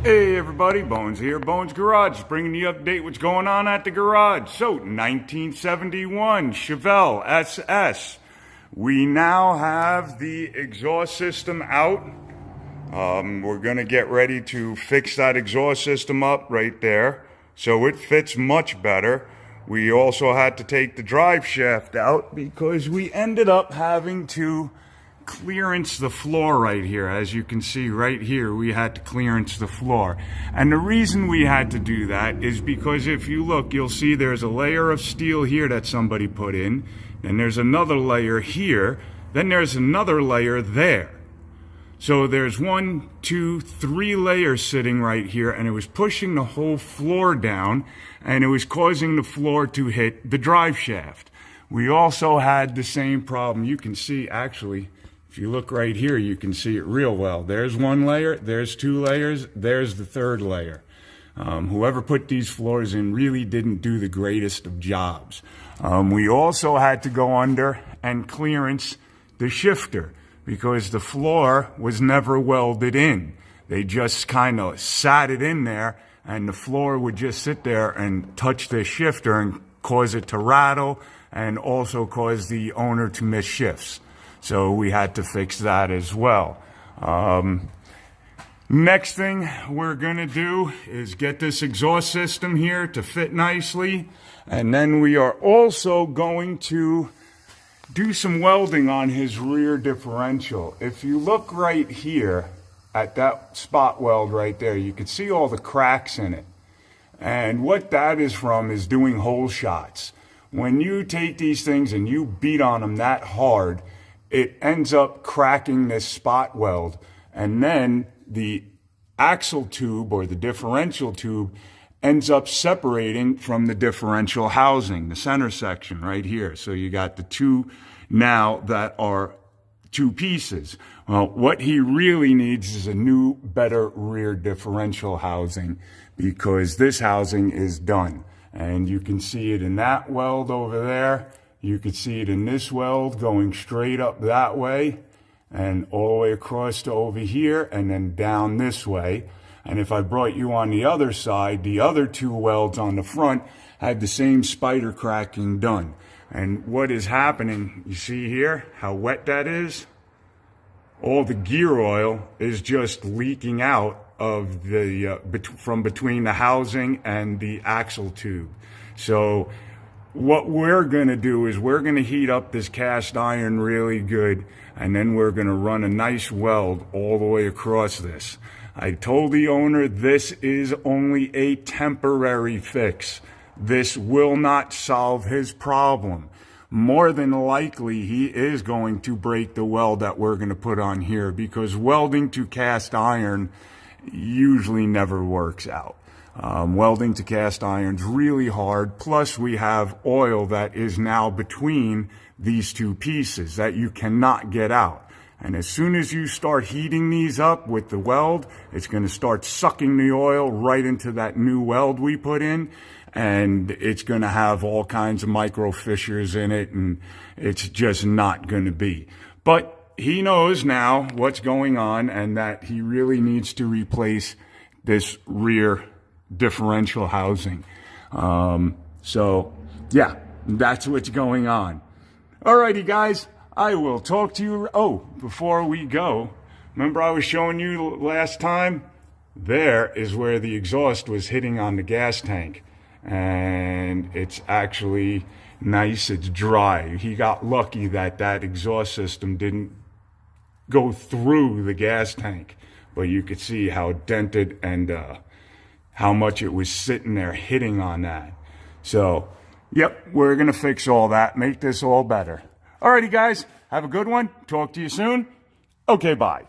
Hey everybody, Bones here, Bones Garage, bringing you update what's going on at the garage. So, 1971 Chevelle SS. We now have the exhaust system out. We're gonna get ready to fix that exhaust system up right there, so it fits much better. We also had to take the drive shaft out because we ended up having to clearance the floor right here. As you can see right here, we had to clearance the floor, and the reason we had to do that is because if you look, you'll see there's a layer of steel here that somebody put in, and there's another layer here, then there's another layer there. So there's 1, 2, 3 layers sitting right here, and it was pushing the whole floor down, and it was causing the floor to hit the drive shaft. We also had the same problem. You can see, actually, if you look right here, you can see it real well. There's 1 layer, there's 2 layers, there's the 3rd layer. Whoever put these floors in really didn't do the greatest of jobs. We also had to go under and clearance the shifter because the floor was never welded in. They just kind of sat it in there, and the floor would just sit there and touch the shifter and cause it to rattle and also cause the owner to miss shifts. So we had to fix that as well. Next thing we're gonna do is get this exhaust system here to fit nicely. And then we are also going to do some welding on his rear differential. If you look right here at that spot weld right there, you can see all the cracks in it. And what that is from is doing hole shots. When you take these things and you beat on them that hard, it ends up cracking this spot weld, and then the axle tube or the differential tube ends up separating from the differential housing, the center section right here. So you got the two now that are 2 pieces. Well, what he really needs is a new, better rear differential housing because this housing is done. And you can see it in that weld over there. You could see it in this weld going straight up that way and all the way across to over here and then down this way. And if I brought you on the other side, the other 2 welds on the front had the same spider cracking done. And what is happening, you see here how wet that is? All the gear oil is just leaking out of the from between the housing and the axle tube. So what we're going to do is we're going to heat up this cast iron really good, and then we're going to run a nice weld all the way across this. I told the owner this is only a temporary fix. This will not solve his problem. More than likely, he is going to break the weld that we're going to put on here because welding to cast iron usually never works out. Welding to cast iron's really hard. Plus we have oil that is now between these 2 pieces that you cannot get out. And as soon as you start heating these up with the weld, it's going to start sucking the oil right into that new weld we put in. And it's going to have all kinds of micro fissures in it, and it's just not going to be. But he knows now what's going on and that he really needs to replace this rear differential housing. So yeah, that's what's going on. Alrighty guys, I will talk to you. Oh, before we go, remember I was showing you last time? There is where the exhaust was hitting on the gas tank, and it's actually nice, it's dry. He got lucky that that exhaust system didn't go through the gas tank, but you could see how dented and how much it was sitting there hitting on that. So, yep, we're going to fix all that, make this all better. Alrighty, guys, have a good one. Talk to you soon. Okay, bye.